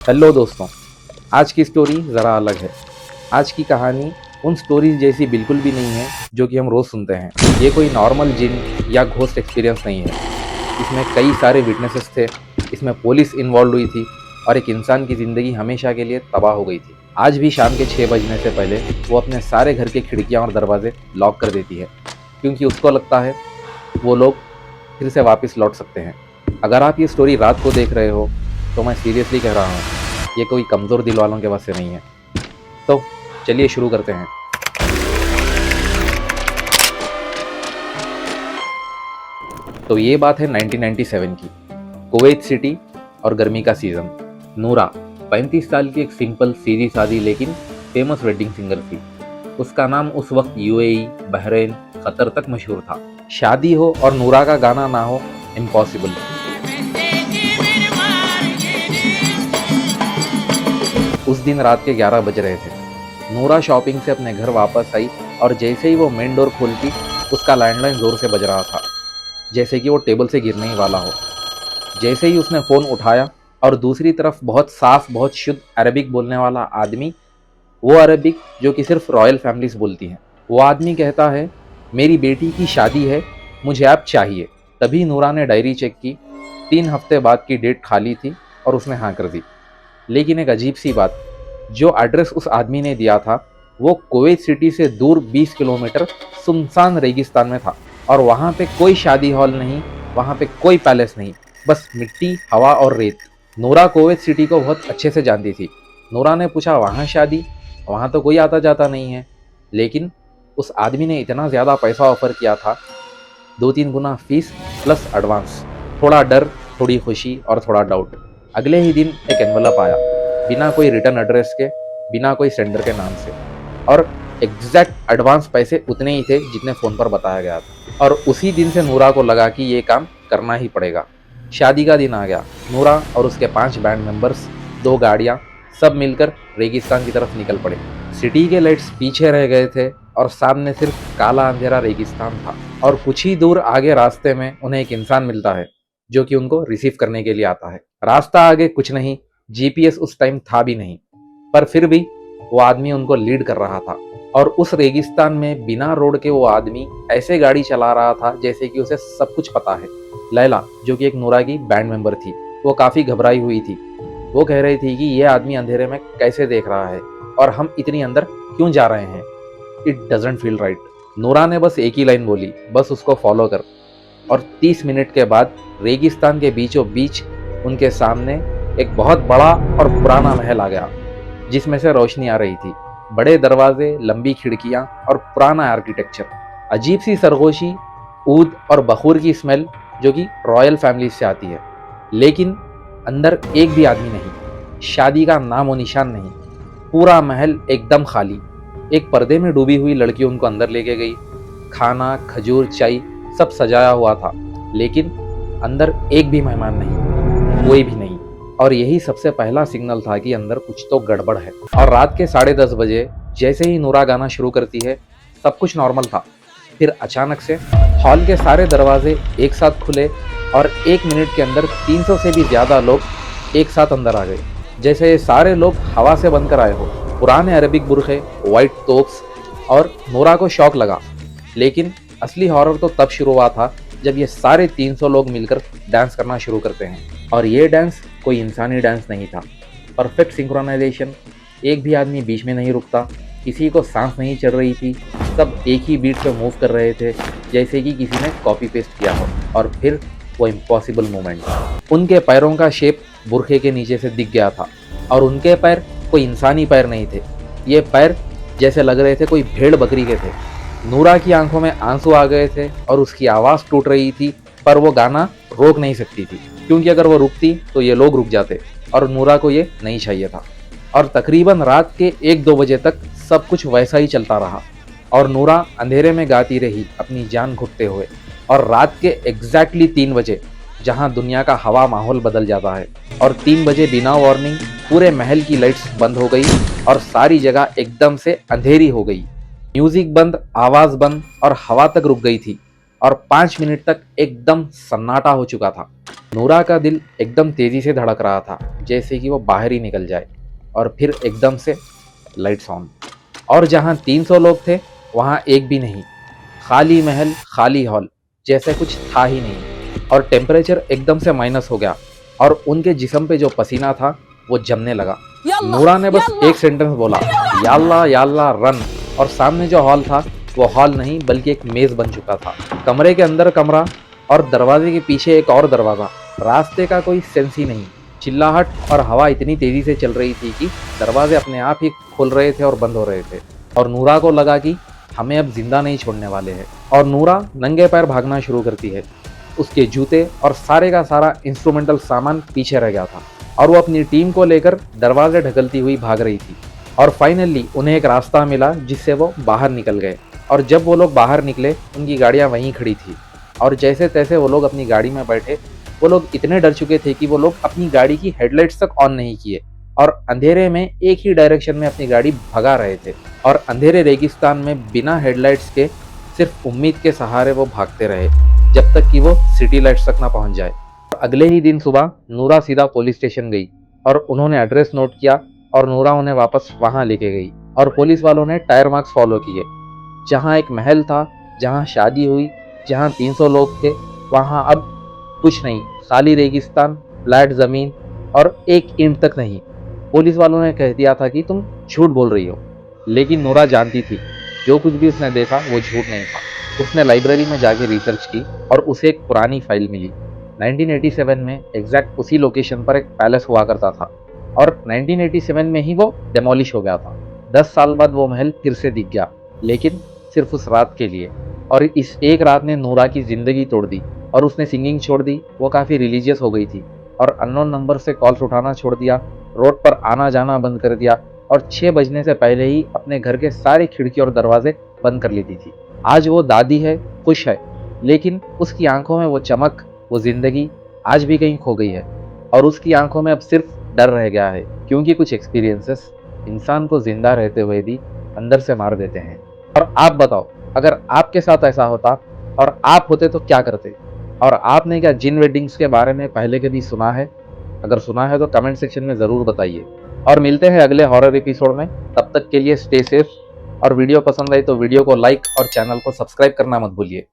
Hello दोस्तों, आज की स्टोरी ज़रा अलग है। आज की कहानी उन स्टोरीज जैसी बिल्कुल भी नहीं है जो कि हम रोज़ सुनते हैं। ये कोई नॉर्मल जिन या घोस्ट एक्सपीरियंस नहीं है। इसमें कई सारे विटनेसेस थे, इसमें पुलिस इन्वॉल्व हुई थी और एक इंसान की ज़िंदगी हमेशा के लिए तबाह हो गई थी। आज भी शाम के 6 बजने से पहले वो अपने सारे घर के खिड़कियाँ और दरवाजे लॉक कर देती है, क्योंकि उसको लगता है वो लोग फिर से वापस लौट सकते हैं। अगर आप ये स्टोरी रात को देख रहे हो तो मैं सीरियसली कह रहा हूँ, ये कोई कमज़ोर दिल वालों के वश से नहीं है। तो चलिए शुरू करते हैं। तो ये बात है 1997 की, कुवैत सिटी और गर्मी का सीज़न। नूरा 35 साल की एक सिंपल सीधी सादी लेकिन फेमस वेडिंग सिंगर थी। उसका नाम उस वक्त यूएई, बहरीन, कतर तक मशहूर था। शादी हो और नूरा का गाना ना हो, इम्पॉसिबल। उस दिन रात के 11 बज रहे थे। नूरा शॉपिंग से अपने घर वापस आई और जैसे ही वो मेन डोर खोलती, उसका लैंडलाइन जोर से बज रहा था, जैसे कि वो टेबल से गिरने ही वाला हो। जैसे ही उसने फ़ोन उठाया और दूसरी तरफ बहुत साफ, बहुत शुद्ध अरबिक बोलने वाला आदमी, वो अरबिक जो कि सिर्फ रॉयल फैमिलीज बोलती हैं, वो आदमी कहता है, मेरी बेटी की शादी है, मुझे आप चाहिए। तभी नूरा ने डायरी चेक की। 3 हफ्ते बाद की डेट खाली थी और उसने हाँ कर दी। लेकिन एक अजीब सी बात, जो एड्रेस उस आदमी ने दिया था वो कुवैत सिटी से दूर 20 किलोमीटर सुनसान रेगिस्तान में था। और वहाँ पे कोई शादी हॉल नहीं, वहाँ पे कोई पैलेस नहीं, बस मिट्टी, हवा और रेत। नूरा कुवैत सिटी को बहुत अच्छे से जानती थी। नूरा ने पूछा, वहाँ शादी? वहाँ तो कोई आता जाता नहीं है। लेकिन उस आदमी ने इतना ज़्यादा पैसा ऑफर किया था, 2-3 गुना फीस प्लस एडवांस। थोड़ा डर, थोड़ी खुशी और थोड़ा डाउट। अगले ही दिन एक एनवलप आया, बिना कोई रिटर्न एड्रेस के, बिना कोई सेंडर के नाम से, और एग्जैक्ट एडवांस पैसे उतने ही थे जितने फ़ोन पर बताया गया था। और उसी दिन से नूरा को लगा कि ये काम करना ही पड़ेगा। शादी का दिन आ गया। नूरा और उसके 5 बैंड मेंबर्स, 2 गाड़ियाँ, सब मिलकर रेगिस्तान की तरफ निकल पड़े। सिटी के लाइट्स पीछे रह गए थे और सामने सिर्फ काला अंधेरा रेगिस्तान था। और कुछ ही दूर आगे रास्ते में उन्हें एक इंसान मिलता है जो कि उनको रिसीव करने के लिए आता है। रास्ता आगे कुछ नहीं, जीपीएस उस टाइम था भी नहीं, पर फिर भी वो आदमी उनको लीड कर रहा था। और उस रेगिस्तान में बिना रोड के वो आदमी ऐसे गाड़ी चला रहा था जैसे कि उसे सब कुछ पता है। लैला, जो कि एक नूरा की बैंड मेंबर थी, वो काफ़ी घबराई हुई थी। वो कह रही थी कि ये आदमी अंधेरे में कैसे देख रहा है और हम इतनी अंदर क्यों जा रहे हैं। It doesn't feel right. नूरा ने बस एक ही लाइन बोली, बस उसको फॉलो कर। और 30 मिनट के बाद रेगिस्तान के बीचों बीच उनके सामने एक बहुत बड़ा और पुराना महल आ गया, जिसमें से रोशनी आ रही थी। बड़े दरवाजे, लंबी खिड़कियां और पुराना आर्किटेक्चर। अजीब सी सरगोशी, ऊद और बखूर की स्मेल जो कि रॉयल फैमिली से आती है। लेकिन अंदर एक भी आदमी नहीं, शादी का नामो निशान नहीं। पूरा महल एकदम खाली। एक पर्दे में डूबी हुई लड़की उनको अंदर लेके गई। खाना, खजूर, चाय सब सजाया हुआ था, लेकिन अंदर एक भी मेहमान नहीं, कोई भी नहीं। और यही सबसे पहला सिग्नल था कि अंदर कुछ तो गड़बड़ है। और रात के 10:30 बजे जैसे ही नूरा गाना शुरू करती है, सब कुछ नॉर्मल था। फिर अचानक से हॉल के सारे दरवाजे एक साथ खुले और 1 मिनट के अंदर 300 से भी ज़्यादा लोग एक साथ अंदर आ गए, जैसे ये सारे लोग हवा से बनकर आए हो। पुराने अरबिक बुरखे, वाइट तोप्स। और नूरा को शौक लगा। लेकिन असली हॉरर तो तब शुरू हुआ था जब ये सारे 300 लोग मिलकर डांस करना शुरू करते हैं। और ये डांस कोई इंसानी डांस नहीं था। परफेक्ट सिंक्रोनाइजेशन, एक भी आदमी बीच में नहीं रुकता, किसी को सांस नहीं चढ़ रही थी, सब एक ही बीट पे मूव कर रहे थे, जैसे कि किसी ने कॉपी पेस्ट किया हो। और फिर वो इम्पॉसिबल मोमेंट, उनके पैरों का शेप बुरखे के नीचे से दिख गया था। और उनके पैर कोई इंसानी पैर नहीं थे, ये पैर जैसे लग रहे थे कोई भेड़ बकरी के थे। नूरा की आंखों में आंसू आ गए थे और उसकी आवाज़ टूट रही थी, पर वो गाना रोक नहीं सकती थी, क्योंकि अगर वो रुकती तो ये लोग रुक जाते और नूरा को ये नहीं चाहिए था। और तकरीबन रात के 1-2 बजे तक सब कुछ वैसा ही चलता रहा और नूरा अंधेरे में गाती रही, अपनी जान घुटते हुए। और रात के एग्जैक्टली 3 बजे, जहां दुनिया का हवा माहौल बदल जाता है, और 3 बजे बिना वार्निंग पूरे महल की लाइट्स बंद हो गई और सारी जगह एकदम से अंधेरी हो गई। म्यूजिक बंद, आवाज़ बंद और हवा तक रुक गई थी। और 5 मिनट तक एकदम सन्नाटा हो चुका था। नूरा का दिल एकदम तेजी से धड़क रहा था, जैसे कि वो बाहर ही निकल जाए। और फिर एकदम से लाइट्स ऑन, और जहाँ 300 लोग थे वहाँ एक भी नहीं। खाली महल, खाली हॉल, जैसे कुछ था ही नहीं। और टेम्परेचर एकदम से माइनस हो गया, और उनके जिस्म पे जो पसीना था वो जमने लगा। नूरा ने बस एक सेंटेंस बोला, याल्ला याल्ला रन। और सामने जो हॉल था वो हॉल नहीं बल्कि एक मेज बन चुका था। कमरे के अंदर कमरा, और दरवाजे के पीछे एक और दरवाजा। रास्ते का कोई सेंस ही नहीं। चिल्लाहट और हवा इतनी तेजी से चल रही थी कि दरवाजे अपने आप ही खुल रहे थे और बंद हो रहे थे। और नूरा को लगा कि हमें अब जिंदा नहीं छोड़ने वाले हैं। और नूरा नंगे पैर भागना शुरू करती है। उसके जूते और सारे का सारा इंस्ट्रूमेंटल सामान पीछे रह गया था, और वो अपनी टीम को लेकर दरवाजे ढकलती हुई भाग रही थी। और फाइनली उन्हें एक रास्ता मिला जिससे वो बाहर निकल गए। और जब वो लोग बाहर निकले उनकी गाड़ियाँ वहीं खड़ी थी। और जैसे तैसे वो लोग अपनी गाड़ी में बैठे। वो लोग इतने डर चुके थे कि वो लोग अपनी गाड़ी की हेडलाइट्स तक ऑन नहीं किए, और अंधेरे में एक ही डायरेक्शन में अपनी गाड़ी भगा रहे थे। और अंधेरे रेगिस्तान में बिना हेडलाइट्स के सिर्फ उम्मीद के सहारे वो भागते रहे, जब तक कि वो सिटी लाइट्स तक ना पहुंच जाए। अगले ही दिन सुबह नूरा सीधा पुलिस स्टेशन गई, और उन्होंने एड्रेस नोट किया, और नूरा उन्हें वापस वहां लेके गई। और पुलिस वालों ने टायर मार्क्स फॉलो किए। जहां एक महल था, जहां शादी हुई, जहां 300 लोग थे, वहां अब कुछ नहीं, खाली रेगिस्तान, फ्लैट जमीन, और एक ईंट तक नहीं। पुलिस वालों ने कह दिया था कि तुम झूठ बोल रही हो। लेकिन नूरा जानती थी जो कुछ भी उसने देखा वो झूठ नहीं था। उसने लाइब्रेरी में जाके रिसर्च की, और उसे एक पुरानी फाइल मिली। 1987 में एग्जैक्ट उसी लोकेशन पर एक पैलेस हुआ करता था, और 1987 में ही वो डेमोलिश हो गया था। 10 साल बाद वो महल फिर से दिख गया, लेकिन सिर्फ उस रात के लिए। और इस एक रात ने नूरा की जिंदगी तोड़ दी। और उसने सिंगिंग छोड़ दी, वो काफ़ी रिलीजियस हो गई थी, और अननोन नंबर से कॉल्स उठाना छोड़ दिया, रोड पर आना जाना बंद कर दिया, और 6 बजने से पहले ही अपने घर के सारे खिड़की और दरवाजे बंद कर लेती थी। आज वो दादी है, खुश है, लेकिन उसकी आंखों में वो चमक, वो जिंदगी आज भी कहीं खो गई है। और उसकी आंखों में अब सिर्फ डर रह गया है, क्योंकि कुछ एक्सपीरियंसेस इंसान को जिंदा रहते हुए भी अंदर से मार देते हैं। और आप बताओ, अगर आपके साथ ऐसा होता और आप होते तो क्या करते? और आपने क्या जिन वेडिंग्स के बारे में पहले कभी सुना है? अगर सुना है तो कमेंट सेक्शन में ज़रूर बताइए। और मिलते हैं अगले हॉरर एपिसोड में। तब तक के लिए स्टे सेफ। और वीडियो पसंद आई तो वीडियो को लाइक और चैनल को सब्सक्राइब करना मत भूलिए।